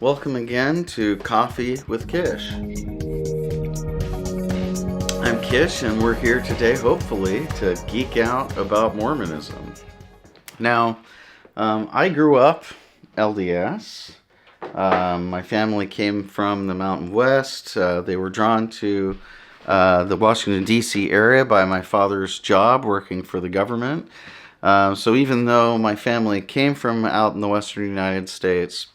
Welcome again to Coffee with Kish. I'm Kish, and we're here today, hopefully, to geek out about Mormonism. Now, I grew up LDS. My family came from the Mountain West. They were drawn to the Washington, D.C. area by my father's job working for the government. So even though my family came from out in the western United States,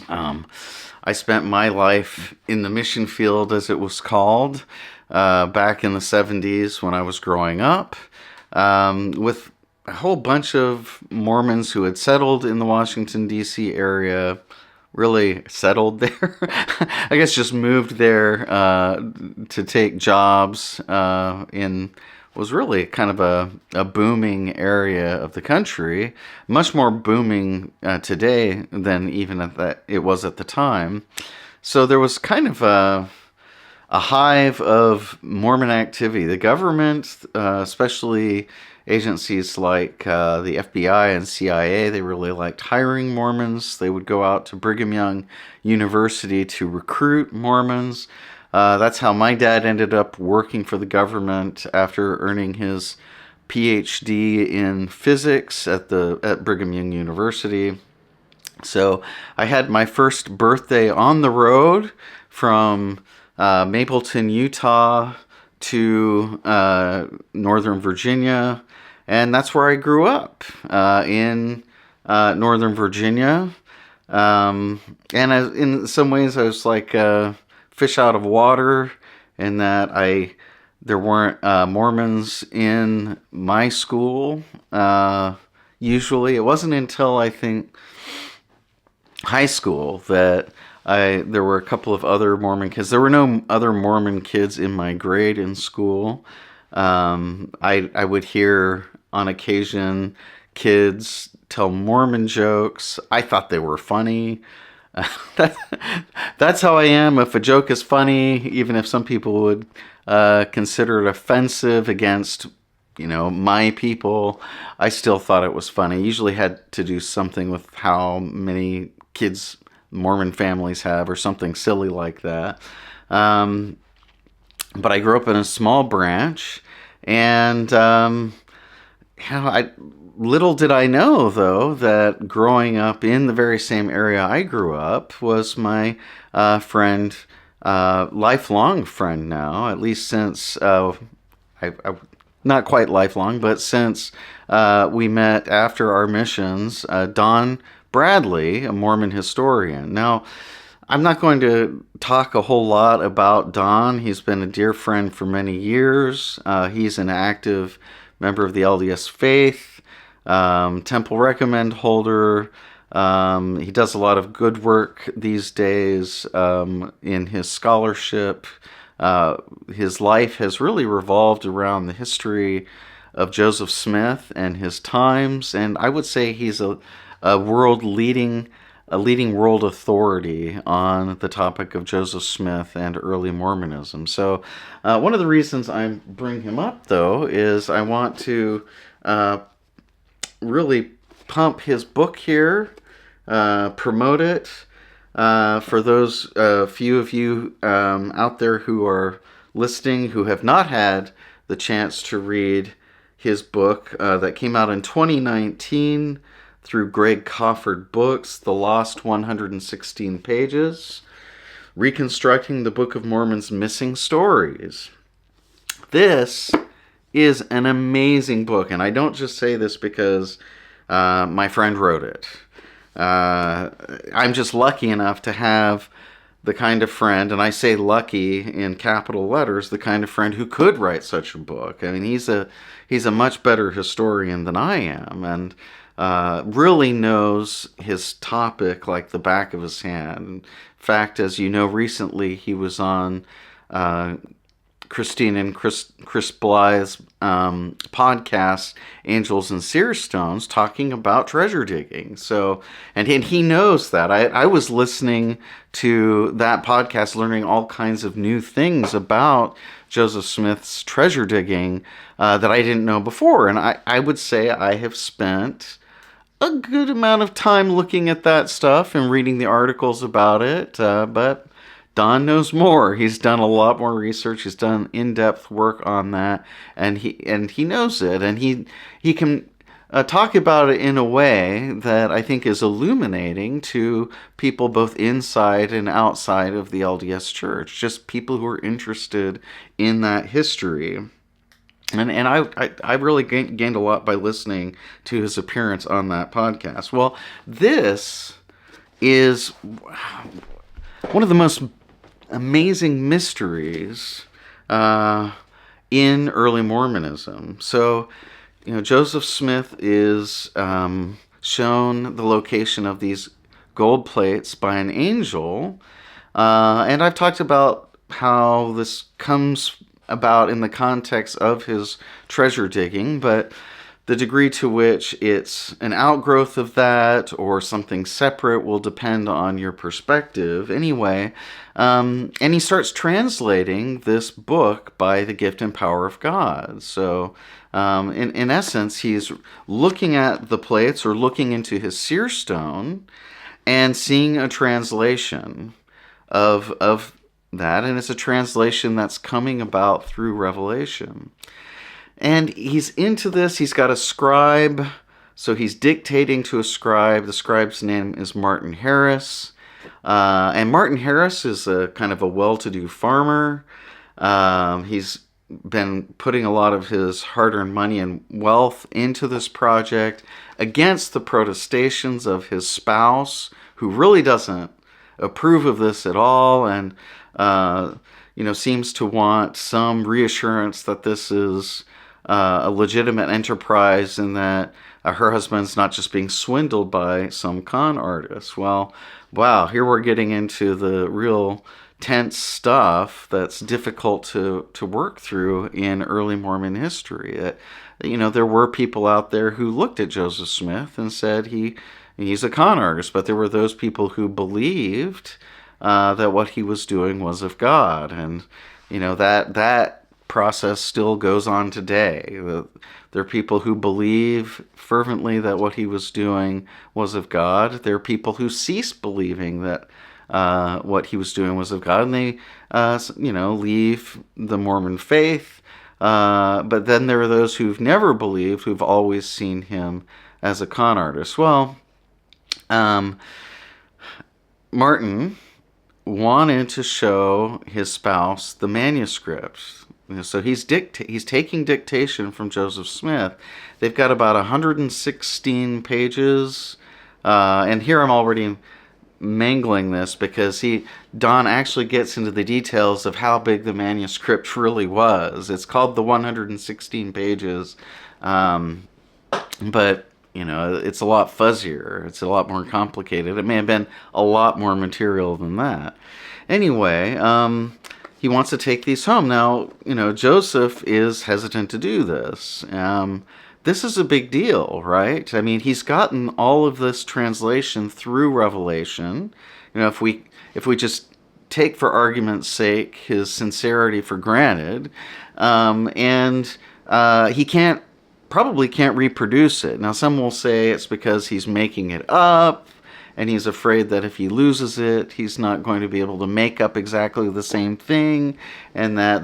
I spent my life in the mission field, as it was called, back in the 70s when I was growing up, with a whole bunch of Mormons who had settled in the Washington, D.C. area, really settled there. I guess just moved there to take jobs in was really kind of a booming area of the country, much more booming today than even it was at the time. So there was kind of a hive of Mormon activity. The government, especially agencies like the FBI and CIA, they really liked hiring Mormons. They would go out to Brigham Young University to recruit Mormons. That's how my dad ended up working for the government after earning his PhD in physics at Brigham Young University. So I had my first birthday on the road from Mapleton, Utah to Northern Virginia, and that's where I grew up, in Northern Virginia. And in some ways I was like fish out of water, in that there weren't Mormons in my school. Usually, it wasn't until I think high school that there were a couple of other Mormon kids. There were no other Mormon kids in my grade in school. I would hear on occasion kids tell Mormon jokes. I thought they were funny. That's how I am. If a joke is funny, even if some people would consider it offensive against, my people, I still thought it was funny. Usually had to do something with how many kids Mormon families have, or something silly like that. But I grew up in a small branch, and little did I know, though, that growing up in the very same area I grew up was my friend, lifelong friend now, at least since, not quite lifelong, but since we met after our missions, Don Bradley, a Mormon historian. Now, I'm not going to talk a whole lot about Don. He's been a dear friend for many years. He's an active member of the LDS faith. Temple recommend holder. He does a lot of good work these days in his scholarship. His life has really revolved around the history of Joseph Smith and his times, and I would say he's a leading world authority on the topic of Joseph Smith and early Mormonism. So one of the reasons I bring him up, though, is I want to really pump his book here, promote it. For those few of you out there who are listening who have not had the chance to read his book that came out in 2019 through Greg Cofford Books, The Lost 116 Pages, Reconstructing the Book of Mormon's Missing Stories. This is an amazing book, and I don't just say this because my friend wrote it. I'm just lucky enough to have the kind of friend, and I say lucky in capital letters, the kind of friend who could write such a book. I mean, he's a much better historian than I am, and really knows his topic like the back of his hand. In fact, as you know, recently he was on Christine and Chris Blythe's podcast, Angels and Seer Stones, talking about treasure digging. So, and he knows that. I was listening to that podcast, learning all kinds of new things about Joseph Smith's treasure digging that I didn't know before. And I would say I have spent a good amount of time looking at that stuff and reading the articles about it, but Don knows more. He's done a lot more research. He's done in-depth work on that, and he knows it, and he can talk about it in a way that I think is illuminating to people both inside and outside of the LDS Church, just people who are interested in that history. And I really gained a lot by listening to his appearance on that podcast. Well, this is one of the most amazing mysteries in early Mormonism. So, Joseph Smith is shown the location of these gold plates by an angel. And I've talked about how this comes about in the context of his treasure digging, but the degree to which it's an outgrowth of that or something separate will depend on your perspective. Anyway, and he starts translating this book by the gift and power of God. So, in essence, he's looking at the plates or looking into his seer stone and seeing a translation of that, and it's a translation that's coming about through revelation. And he's into this. He's got a scribe, so he's dictating to a scribe. The scribe's name is Martin Harris, and Martin Harris is a kind of a well-to-do farmer. He's been putting a lot of his hard-earned money and wealth into this project against the protestations of his spouse, who really doesn't approve of this at all, and seems to want some reassurance that this is a legitimate enterprise and that her husband's not just being swindled by some con artist. Well, wow, here we're getting into the real tense stuff that's difficult to work through in early Mormon history. There were people out there who looked at Joseph Smith and said he's a con artist, but there were those people who believed that what he was doing was of God, and that process still goes on today. There are people who believe fervently that what he was doing was of God. There are people who cease believing that what he was doing was of God, and they leave the Mormon faith. But then there are those who've never believed, who've always seen him as a con artist. Well, Martin wanted to show his spouse the manuscript. So he's taking dictation from Joseph Smith. They've got about 116 pages, and here I'm already mangling this because Don actually gets into the details of how big the manuscript really was. It's called the 116 pages, but it's a lot fuzzier. It's a lot more complicated. It may have been a lot more material than that. Anyway, he wants to take these home. Now, Joseph is hesitant to do this. This is a big deal, right? I mean, he's gotten all of this translation through Revelation. If we just take for argument's sake his sincerity for granted, and he probably can't reproduce it. Now, some will say it's because he's making it up, and he's afraid that if he loses it, he's not going to be able to make up exactly the same thing, and that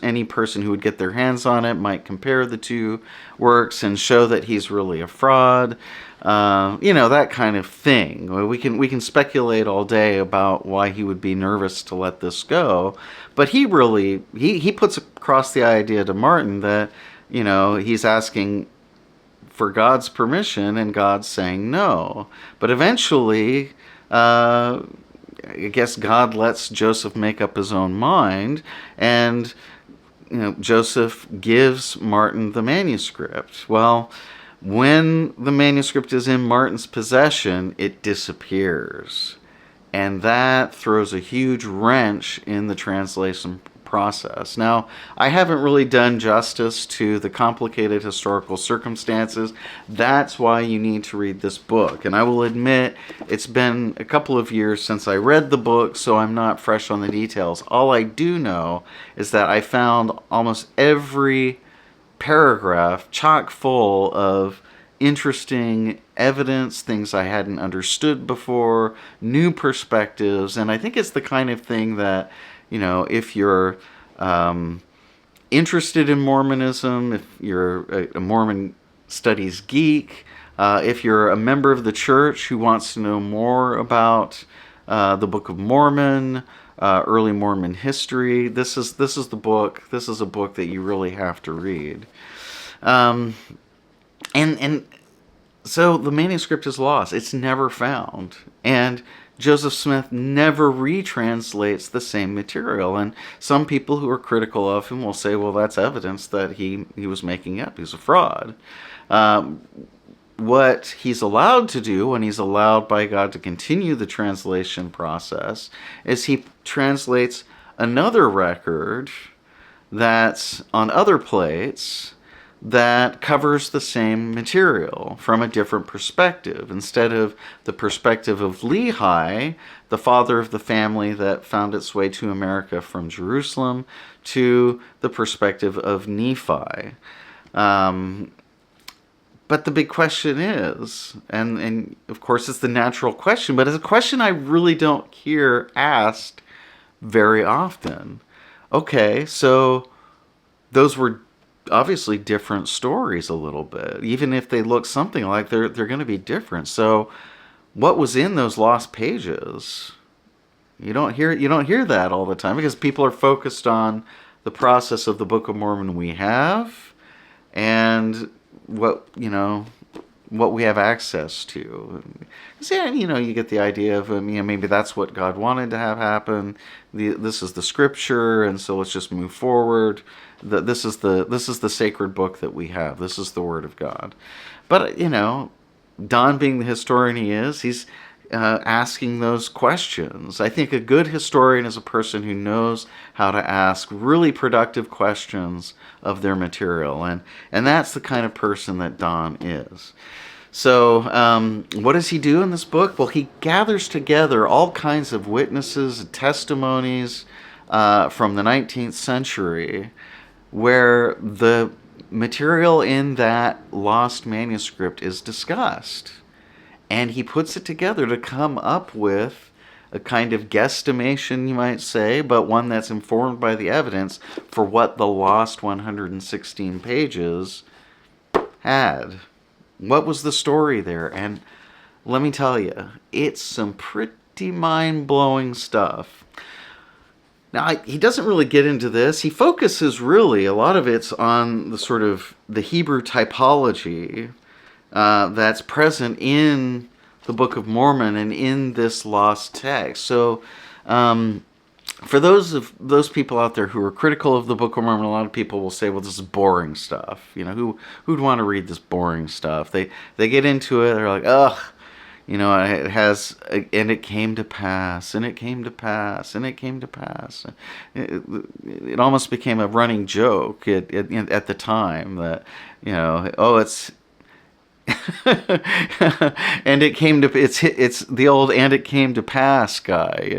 any person who would get their hands on it might compare the two works and show that he's really a fraud. That kind of thing. We can speculate all day about why he would be nervous to let this go, but he puts across the idea to Martin that he's asking for God's permission and God's saying no. But eventually, I guess God lets Joseph make up his own mind, and Joseph gives Martin the manuscript. Well, when the manuscript is in Martin's possession, it disappears. And that throws a huge wrench in the translation process. Now, I haven't really done justice to the complicated historical circumstances. That's why you need to read this book. And I will admit, it's been a couple of years since I read the book, so I'm not fresh on the details. All I do know is that I found almost every paragraph chock full of interesting evidence, things I hadn't understood before, new perspectives, and I think it's the kind of thing that, if you're interested in Mormonism, if you're a Mormon studies geek, if you're a member of the church who wants to know more about the Book of Mormon, early Mormon history, this is the book. This is a book that you really have to read. And so the manuscript is lost. It's never found. And Joseph Smith never retranslates the same material. And some people who are critical of him will say, well, that's evidence that he was making up. He's a fraud. What he's allowed to do, when he's allowed by God to continue the translation process, is he translates another record that's on other plates that covers the same material from a different perspective. Instead of the perspective of Lehi, the father of the family that found its way to America from Jerusalem, to the perspective of Nephi. But the big question is, and of course it's the natural question, but it's a question I really don't hear asked very often. Okay, so those were obviously different stories a little bit. Even if they look something like, they're going to be different. So what was in those lost pages? You don't hear that all the time, because people are focused on the process of the Book of Mormon we have and what we have access to. So, you get the idea of, maybe that's what God wanted to have happen. This is the scripture, and so let's just move forward. This is the sacred book that we have. This is the Word of God. But, Don, being the historian he is, he's asking those questions. I think a good historian is a person who knows how to ask really productive questions of their material, and that's the kind of person that Don is. So what does he do in this book? Well, he gathers together all kinds of witnesses and testimonies from the 19th century, where the material in that lost manuscript is discussed. And he puts it together to come up with a kind of guesstimation, you might say, but one that's informed by the evidence for what the lost 116 pages had. What was the story there? And let me tell you, it's some pretty mind-blowing stuff. Now, he doesn't really get into this. He focuses really, a lot of it's on the sort of the Hebrew typology that's present in the Book of Mormon and in this lost text. So, for those people out there who are critical of the Book of Mormon, a lot of people will say, "Well, this is boring stuff." Who'd want to read this boring stuff? They get into it, they're like, "Ugh." It has, and it came to pass, and it came to pass, and it came to pass. It almost became a running joke at the time that, it's and it came to, it's the old "and it came to pass" guy,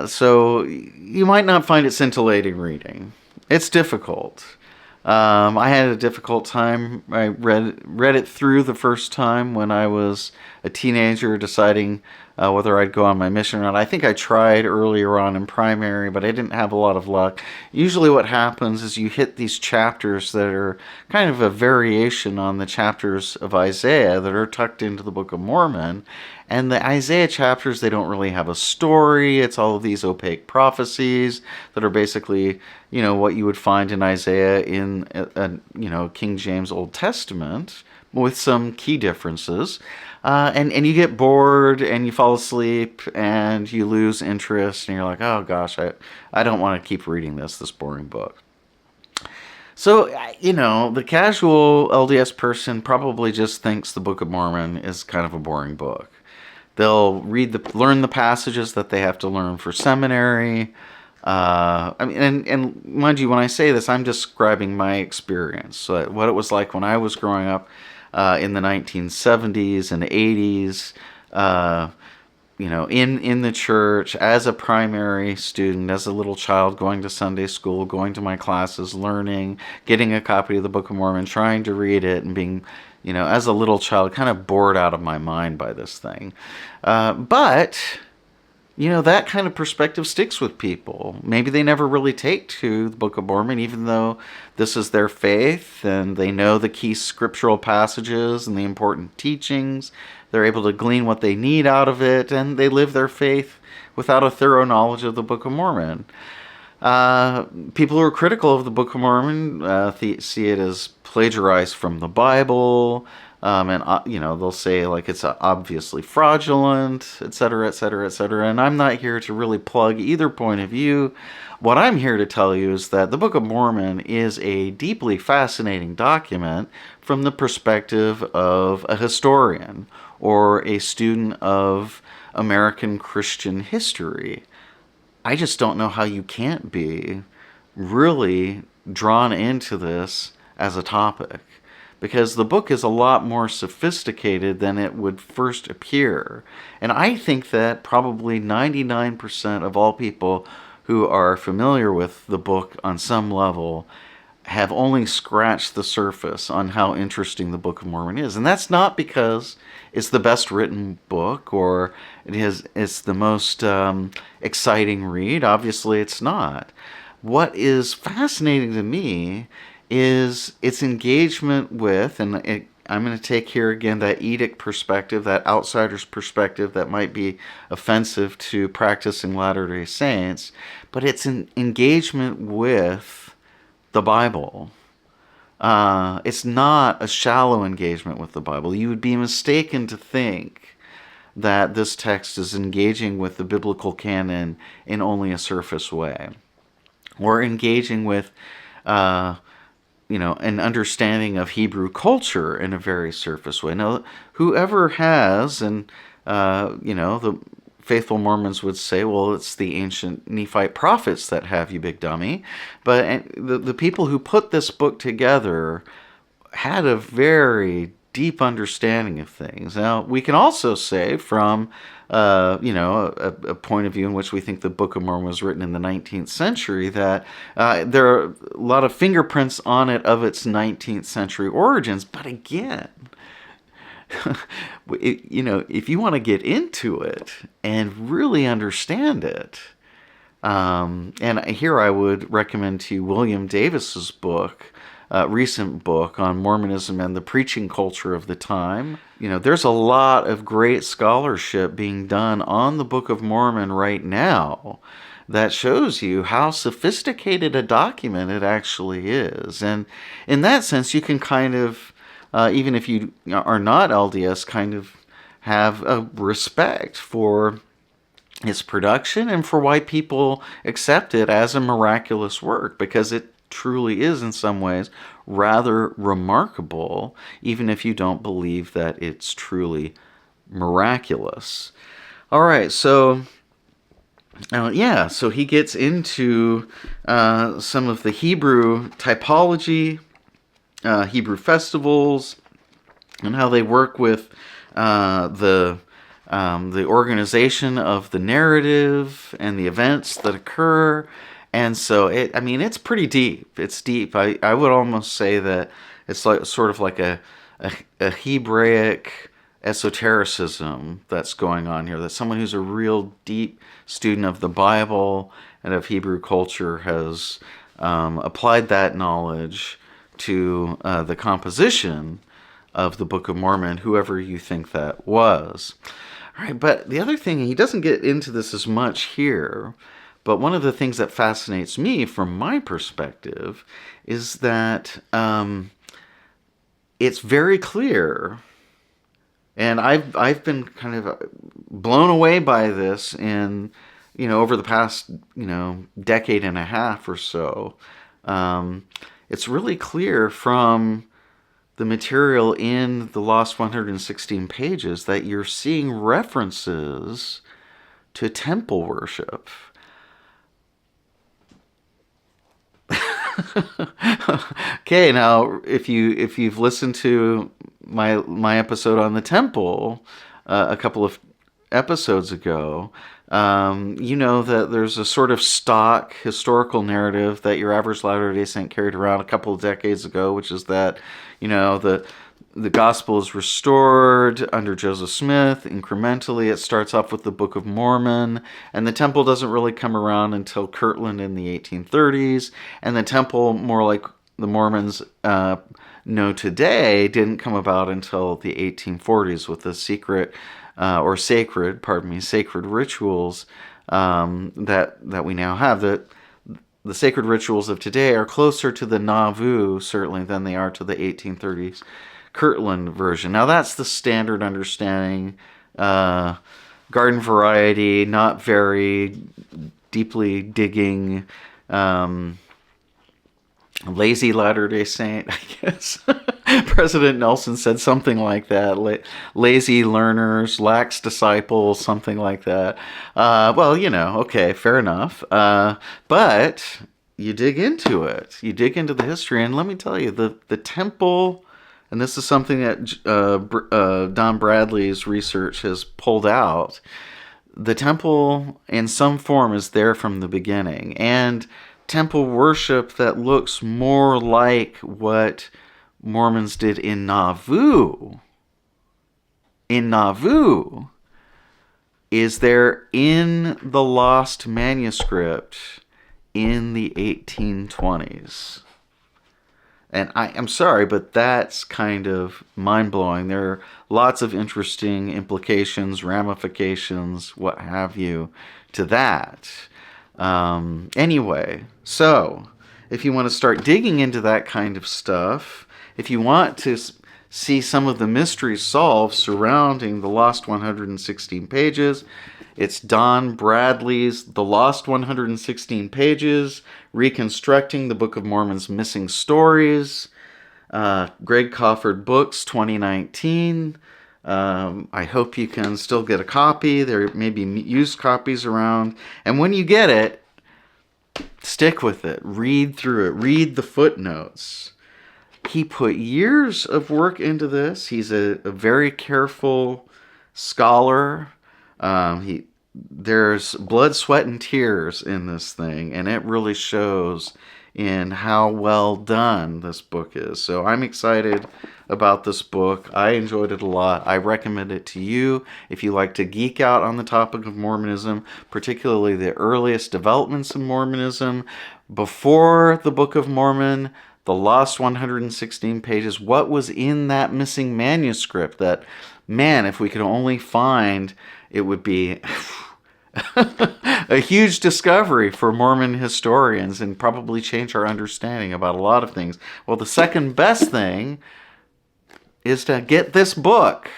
so you might not find it scintillating reading. It's difficult. I had a difficult time. I read it through the first time when I was a teenager, deciding whether I'd go on my mission or not. I think I tried earlier on in primary, but I didn't have a lot of luck. Usually what happens is you hit these chapters that are kind of a variation on the chapters of Isaiah that are tucked into the Book of Mormon. And the Isaiah chapters, they don't really have a story. It's all of these opaque prophecies that are basically, what you would find in Isaiah in, King James Old Testament, with some key differences. And you get bored and you fall asleep and you lose interest and you're like, oh gosh, I don't want to keep reading this boring book. So, the casual LDS person probably just thinks the Book of Mormon is kind of a boring book. They'll learn the passages that they have to learn for seminary. And mind you, when I say this, I'm describing my experience. So what it was like when I was growing up in the 1970s and 80s. in the church as a primary student, as a little child, going to Sunday school, going to my classes, learning, getting a copy of the Book of Mormon, trying to read it, and being, as a little child, kind of bored out of my mind by this thing. But that kind of perspective sticks with people. Maybe they never really take to the Book of Mormon, even though this is their faith and they know the key scriptural passages and the important teachings. They're able to glean what they need out of it, and they live their faith without a thorough knowledge of the Book of Mormon. People who are critical of the Book of Mormon see it as plagiarized from the Bible, and they'll say like it's obviously fraudulent, etc., etc., etc. And I'm not here to really plug either point of view. What I'm here to tell you is that the Book of Mormon is a deeply fascinating document from the perspective of a historian or a student of American Christian history. I just don't know how you can't be really drawn into this as a topic, because the book is a lot more sophisticated than it would first appear. And I think that probably 99% of all people who are familiar with the book on some level have only scratched the surface on how interesting the Book of Mormon is. And that's not because it's the best written book or it's the most exciting read. Obviously, it's not. What is fascinating to me is its engagement with, and I'm going to take here again that edict perspective, that outsider's perspective that might be offensive to practicing Latter-day Saints, but it's an engagement with the Bible. It's not a shallow engagement with the Bible. You would be mistaken to think that this text is engaging with the biblical canon in only a surface way, or engaging with an understanding of Hebrew culture in a very surface way. Now, whoever has, and the faithful Mormons would say, well, it's the ancient Nephite prophets that have, you big dummy. But the people who put this book together had a very deep understanding of things. Now, we can also say from a point of view in which we think the Book of Mormon was written in the 19th century, that there are a lot of fingerprints on it of its 19th century origins. But again, if you want to get into it and really understand it, and here I would recommend to you William Davis's book, recent book on Mormonism and the preaching culture of the time. There's a lot of great scholarship being done on the Book of Mormon right now that shows you how sophisticated a document it actually is. And in that sense, you can kind of, even if you are not LDS, kind of have a respect for its production and for why people accept it as a miraculous work, because it truly is in some ways rather remarkable, even if you don't believe that it's truly miraculous. All right, so so he gets into some of the Hebrew typology, Hebrew festivals, and how they work with the organization of the narrative and the events that occur. And so it's pretty deep. It's deep. I would almost say that it's like sort of like a Hebraic esotericism that's going on here. That someone who's a real deep student of the Bible and of Hebrew culture has applied that knowledge to the composition of the Book of Mormon, whoever you think that was. All right, but the other thing, he doesn't get into this as much here, but one of the things that fascinates me from my perspective is that it's very clear, and I've been kind of blown away by this in, over the past, decade and a half or so. It's really clear from the material in the Lost 116 pages that you're seeing references to temple worship. Okay, now if you've listened to my episode on the temple a couple of episodes ago, you know that there's a sort of stock historical narrative that your average Latter-day Saint carried around a couple of decades ago, which is that, you know, the gospel is restored under Joseph Smith incrementally. It starts off with the Book of Mormon, and the temple doesn't really come around until Kirtland in the 1830s, and the temple, more like the Mormons know today, didn't come about until the 1840s with the sacred rituals that we now have. The sacred rituals of today are closer to the Nauvoo, certainly, than they are to the 1830s Kirtland version. Now, that's the standard understanding. Garden variety, not very deeply digging, lazy Latter-day Saint, I guess. President Nelson said something like that. Lazy learners, lax disciples, something like that. Well, you know, okay, fair enough. But you dig into it. You dig into the history, and let me tell you, the temple, and this is something that Don Bradley's research has pulled out, the temple in some form is there from the beginning. And temple worship that looks more like what Mormons did in Nauvoo is there in the lost manuscript in the 1820s. And I'm sorry, but that's kind of mind-blowing. There are lots of interesting implications, ramifications, what have you, to that. Anyway, so if you want to start digging into that kind of stuff, if you want to see some of the mysteries solved surrounding the Lost 116 Pages, it's Don Bradley's The Lost 116 Pages, Reconstructing the Book of Mormon's Missing Stories, Greg Cofford Books, 2019. I hope you can still get a copy. There may be used copies around. And when you get it, stick with it. Read through it. Read the footnotes. He put years of work into this. He's a very careful scholar. There's blood, sweat, and tears in this thing, and it really shows in how well done this book is. So I'm excited about this book. I enjoyed it a lot. I recommend it to you if you like to geek out on the topic of Mormonism, particularly the earliest developments in Mormonism. Before the Book of Mormon, the Lost 116 Pages, what was in that missing manuscript that, man, if we could only find, it would be a huge discovery for Mormon historians and probably change our understanding about a lot of things. Well, the second best thing is to get this book.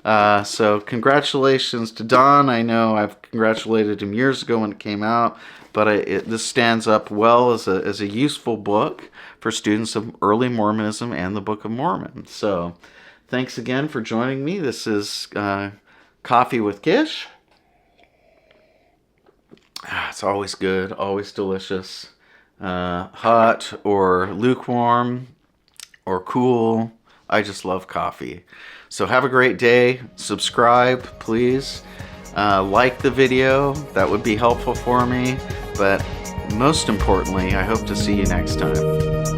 So congratulations to Don. I know I've congratulated him years ago when it came out, but this stands up well as a useful book for students of early Mormonism and the Book of Mormon. So thanks again for joining me. This is Coffee with Gish. It's always good, always delicious. Hot or lukewarm or cool. I just love coffee. So have a great day. Subscribe, please. Like the video. That would be helpful for me. But most importantly, I hope to see you next time.